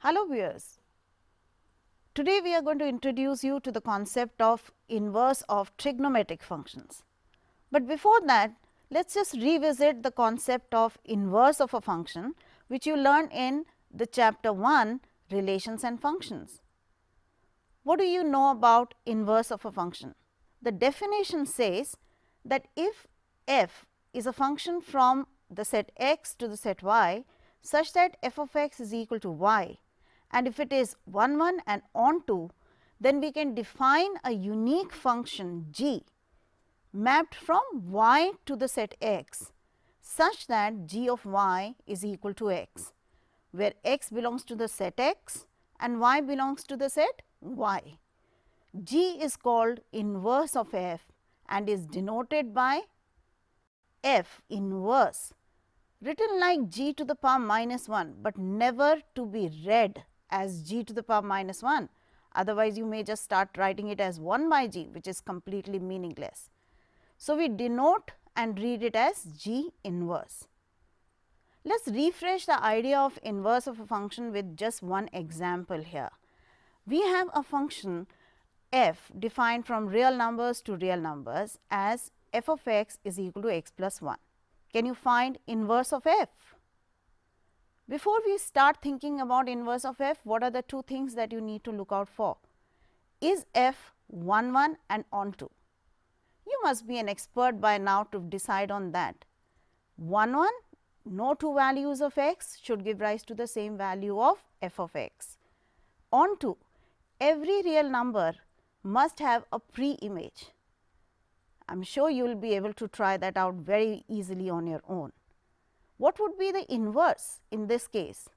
Hello viewers, today we are going to introduce you to the concept of inverse of trigonometric functions. But before that, let us just revisit the concept of inverse of a function which you learned in the chapter 1 relations and functions. What do you know about inverse of a function? The definition says that if f is a function from the set x to the set y such that f of x is equal to y, and if it is 1 1 and onto, then we can define a unique function g mapped from y to the set x such that g of y is equal to x, where x belongs to the set x and y belongs to the set y. G is called inverse of f and is denoted by f inverse, written like g to the power minus 1, but never to be read as g to the power minus 1. Otherwise, you may just start writing it as 1 by g, which is completely meaningless. So, we denote and read it as g inverse. Let us refresh the idea of inverse of a function with just one example here. We have a function f defined from real numbers to real numbers as f of x is equal to x plus 1. Can you find inverse of f? Before we start thinking about inverse of f, what are the two things that you need to look out for? Is f 1 1 and onto? You must be an expert by now to decide on that. 1 1, no two values of x should give rise to the same value of f of x. Onto, every real number must have a pre-image. I am sure you will be able to try that out very easily on your own. What would be the inverse in this case?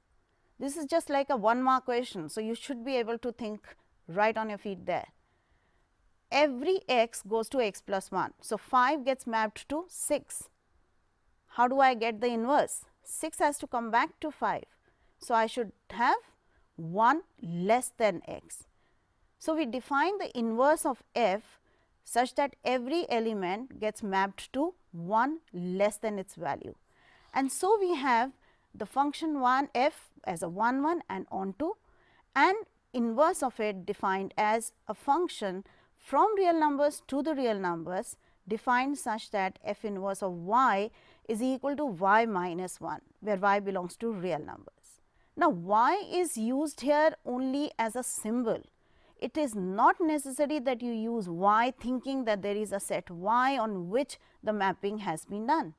This is just like a 1 mark question. So, you should be able to think right on your feet there. Every x goes to x plus 1. So, 5 gets mapped to 6. How do I get the inverse? 6 has to come back to 5. So, I should have 1 less than x. So, we define the inverse of f such that every element gets mapped to 1 less than its value. And so, we have the function 1 f as a 1 1 and onto, and inverse of it defined as a function from real numbers to the real numbers defined such that f inverse of y is equal to y minus 1, where y belongs to real numbers. Now, y is used here only as a symbol. It is not necessary that you use y thinking that there is a set y on which the mapping has been done.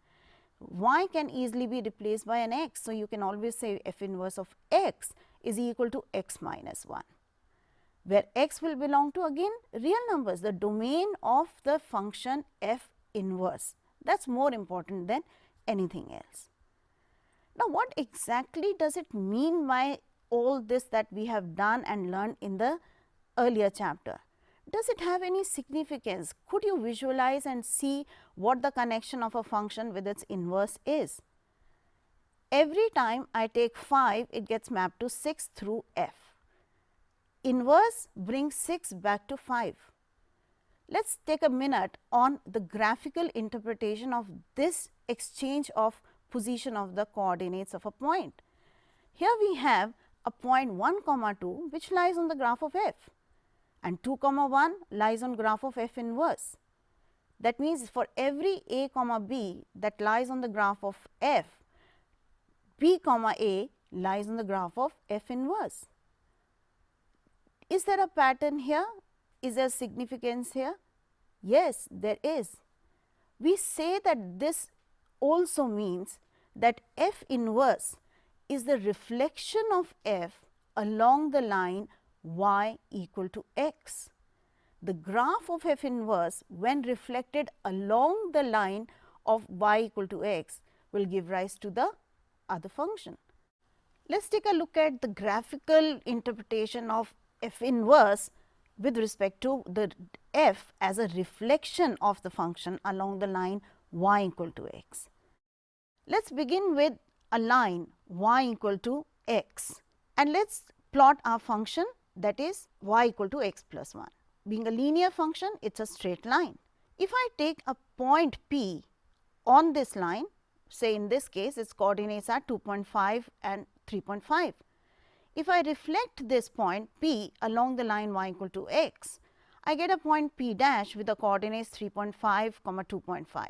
Y can easily be replaced by an x. So, you can always say f inverse of x is equal to x minus 1, where x will belong to again real numbers, the domain of the function f inverse. That is more important than anything else. Now, what exactly does it mean by all this that we have done and learned in the earlier chapter? Does it have any significance? Could you visualize and see what the connection of a function with its inverse is? Every time I take 5, it gets mapped to 6 through f. Inverse brings 6 back to 5. Let us take a minute on the graphical interpretation of this exchange of position of the coordinates of a point. Here we have a point 1 comma 2 which lies on the graph of f, and 2 comma 1 lies on graph of f inverse. That means, for every a comma b that lies on the graph of f, b comma a lies on the graph of f inverse. Is there a pattern here? Is there significance here? Yes, there is. We say that this also means that f inverse is the reflection of f along the line y equal to x. The graph of f inverse, when reflected along the line of y equal to x, will give rise to the other function. Let us take a look at the graphical interpretation of f inverse with respect to the f as a reflection of the function along the line y equal to x. Let us begin with a line y equal to x, and let us plot our function, that is y equal to x plus 1. Being a linear function, it is a straight line. If I take a point P on this line, say in this case its coordinates are 2.5 and 3.5. if I reflect this point P along the line y equal to x, I get a point P dash with the coordinates 3.5, 2.5.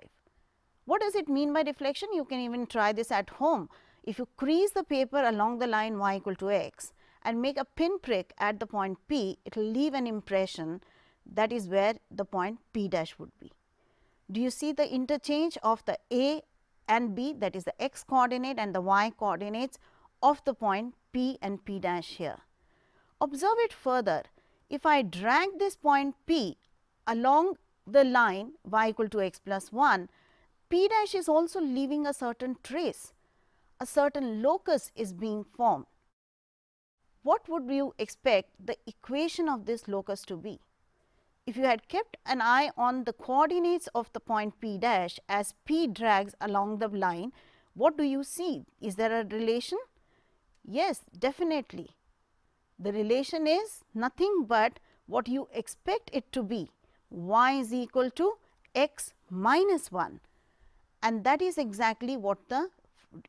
What does it mean by reflection? You can even try this at home. If you crease the paper along the line y equal to x and make a pin prick at the point P, it will leave an impression, that is where the point P dash would be. Do you see the interchange of the A and B, that is the x coordinate and the y coordinates of the point P and P dash here? Observe it further. If I drag this point P along the line y equal to x plus 1, P dash is also leaving a certain trace, a certain locus is being formed. What would you expect the equation of this locus to be? If you had kept an eye on the coordinates of the point P dash as P drags along the line, what do you see? Is there a relation? Yes, definitely. The relation is nothing but what you expect it to be, y is equal to x minus 1, and that is exactly what the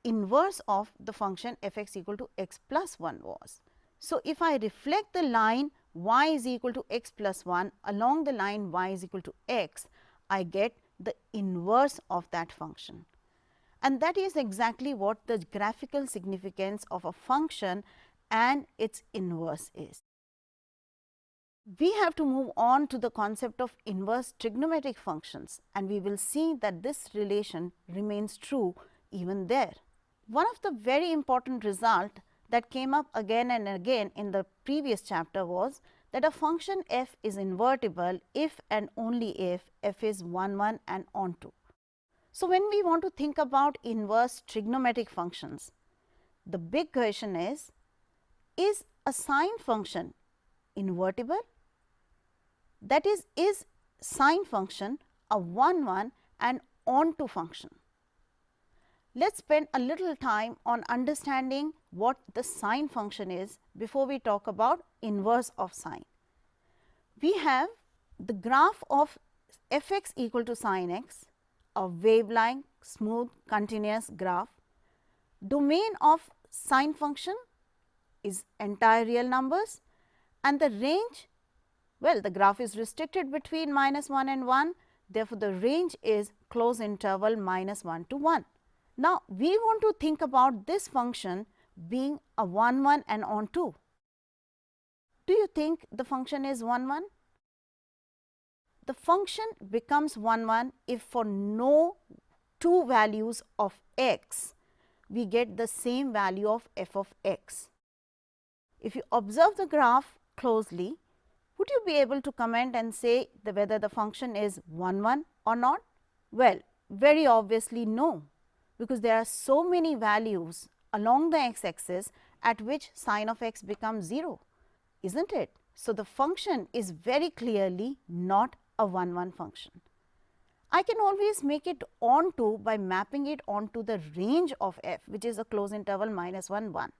inverse of the function f x equal to x plus 1 was. So, if I reflect the line y is equal to x plus 1 along the line y is equal to x, I get the inverse of that function, and that is exactly what the graphical significance of a function and its inverse is. We have to move on to the concept of inverse trigonometric functions, and we will see that this relation remains true even there. One of the very important results that came up again and again in the previous chapter was that a function f is invertible if and only if f is 1, 1 and onto. So, when we want to think about inverse trigonometric functions, the big question is a sine function invertible? That is sine function a 1, 1 and onto function? Let us spend a little time on understanding what the sine function is before we talk about inverse of sine. We have the graph of f x equal to sine x, a wave-like smooth continuous graph. Domain of sine function is entire real numbers, and the range, well, the graph is restricted between minus 1 and 1, therefore, the range is closed interval minus 1 to 1. Now, we want to think about this function being a 1, 1 and onto. Do you think the function is 1, 1? The function becomes 1, 1 if for no two values of x, we get the same value of f of x. If you observe the graph closely, would you be able to comment and say whether the function is 1, 1 or not? Well, very obviously no, because there are so many values along the x axis at which sine of x becomes 0, isn't it? So, the function is very clearly not a 1, 1 function. I can always make it onto by mapping it onto the range of f, which is a closed interval minus 1, 1.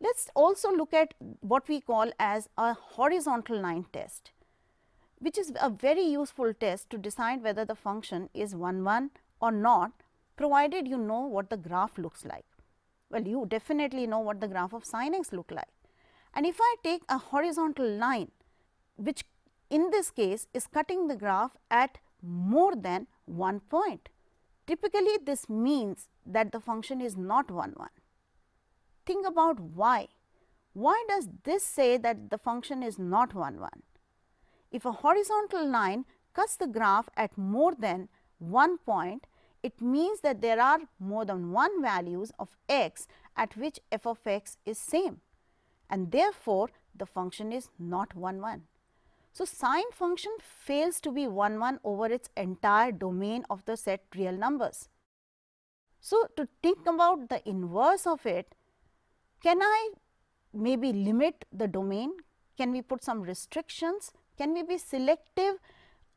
Let us also look at what we call as a horizontal line test, which is a very useful test to decide whether the function is 1, 1 or not, provided you know what the graph looks like. Well, you definitely know what the graph of sine x look like. And if I take a horizontal line, which in this case is cutting the graph at more than one point, typically this means that the function is not 1, 1. Think about why. Why does this say that the function is not 1, 1? If a horizontal line cuts the graph at more than one point, it means that there are more than one values of x at which f of x is same, and therefore, the function is not 1, 1. So, sine function fails to be 1, 1 over its entire domain of the set real numbers. So, to think about the inverse of it, can I maybe limit the domain? Can we put some restrictions? Can we be selective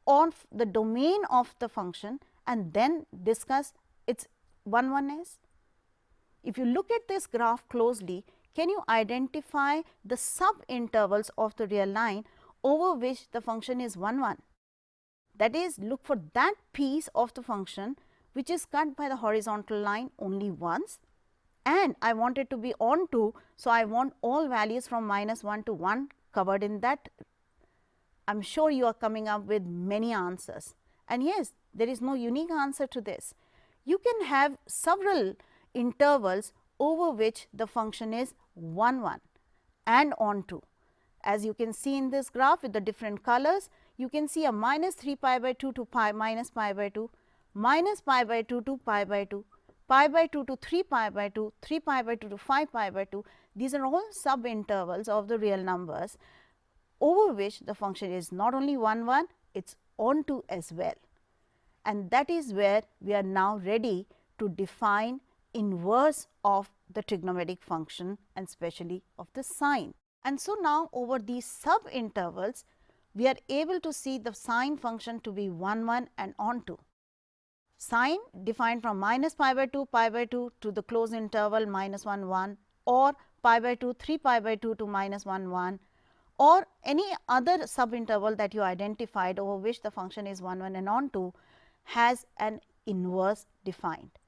on the domain of the function and then discuss its 1, 1s? If you look at this graph closely, can you identify the sub intervals of the real line over which the function is 1, 1? That is, look for that piece of the function which is cut by the horizontal line only once, and I want it to be on to. So, I want all values from -1 to 1 covered in that. I am sure you are coming up with many answers, and yes, there is no unique answer to this. You can have several intervals over which the function is 1 1 and on to. As you can see in this graph with the different colors, you can see a minus 3 pi by 2 to pi minus pi by 2, minus pi by 2 to pi by 2, pi by 2 to 3 pi by 2, 3 pi by 2 to 5 pi by 2. These are all sub intervals of the real numbers over which the function is not only 1 1, it is on to as well. And that is where we are now ready to define inverse of the trigonometric function and especially of the sine. And so, now over these sub intervals, we are able to see the sine function to be 1 1 and on to. Sine defined from minus pi by 2 to the closed interval minus 1 1, or pi by 2 3 pi by 2 to minus 1 1, or any other sub interval that you identified over which the function is 1 1 and on to, has an inverse defined.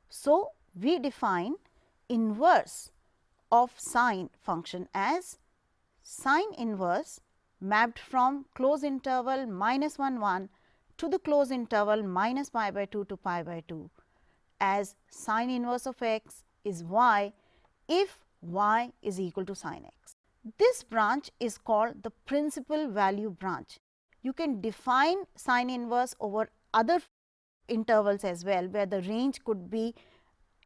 So, we define inverse of sine function as sine inverse mapped from closed interval minus 1 1 to the closed interval minus pi by 2 to pi by 2, as sine inverse of x is y if y is equal to sine x. This branch is called the principal value branch. You can define sine inverse over other intervals as well, where the range could be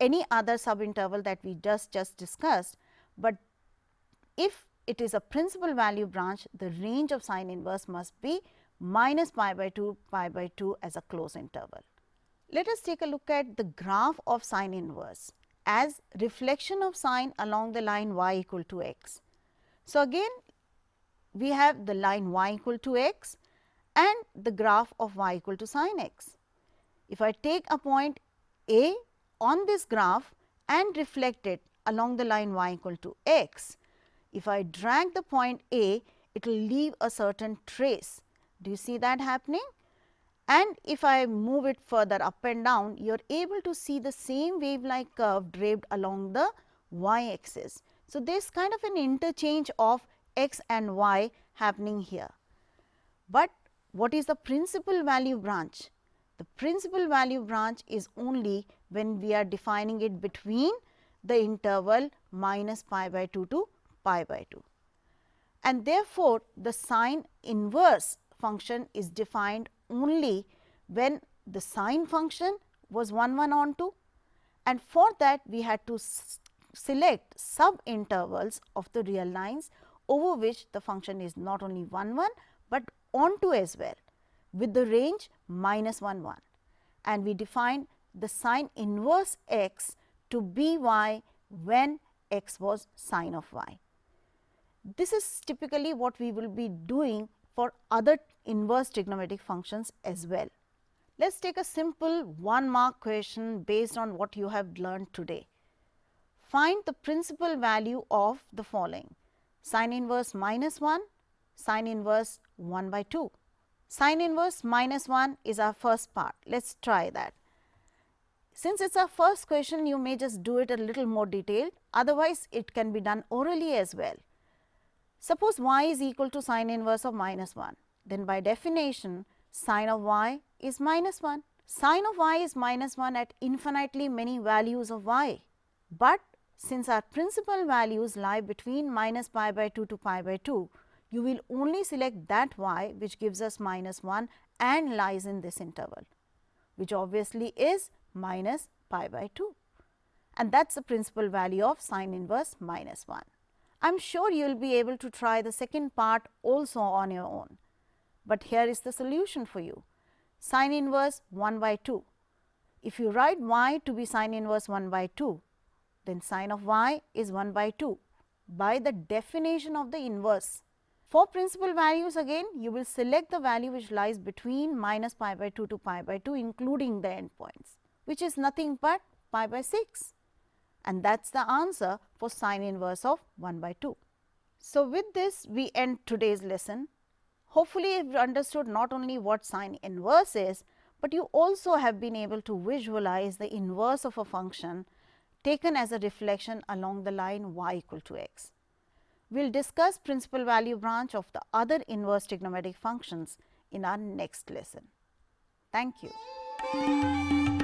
any other sub interval that we just discussed, but if it is a principal value branch, the range of sine inverse must be minus pi by 2 as a closed interval. Let us take a look at the graph of sine inverse as reflection of sine along the line y equal to x. So, again we have the line y equal to x and the graph of y equal to sine x. If I take a point A on this graph and reflect it along the line y equal to x, if I drag the point A, it will leave a certain trace. Do you see that happening? And if I move it further up and down, you are able to see the same wave-like curve draped along the y axis. So, there is kind of an interchange of x and y happening here. But what is the principal value branch? The principal value branch is only when we are defining it between the interval minus pi by 2 to pi by 2. And therefore, the sine inverse function is defined only when the sine function was 1 1 on to, and for that we had to select sub intervals of the real lines over which the function is not only 1 1, but on to as well with the range minus 1 1, and we defined the sine inverse x to be y when x was sine of y. This is typically what we will be doing for other inverse trigonometric functions as well. Let us take a simple 1 mark question based on what you have learned today. Find the principal value of the following: sine inverse minus 1, sine inverse 1 by 2. Sine inverse minus 1 is our first part. Let us try that. Since it is our first question, you may just do it a little more detailed, otherwise it can be done orally as well. Suppose y is equal to sine inverse of minus 1, then by definition sine of y is minus 1. Sine of y is minus 1 at infinitely many values of y, but since our principal values lie between minus pi by 2 to pi by 2, you will only select that y which gives us minus 1 and lies in this interval, which obviously is minus pi by 2, and that is the principal value of sine inverse minus 1. I am sure you will be able to try the second part also on your own, but here is the solution for you: sine inverse 1 by 2. If you write y to be sine inverse 1 by 2, then sine of y is 1 by 2 by the definition of the inverse. For principal values, again you will select the value which lies between minus pi by 2 to pi by 2, including the endpoints, which is nothing but pi by 6, and that is the answer for sine inverse of 1 by 2. So, with this we end today's lesson. Hopefully, you have understood not only what sine inverse is, but you also have been able to visualize the inverse of a function taken as a reflection along the line y equal to x. We will discuss principal value branch of the other inverse trigonometric functions in our next lesson. Thank you.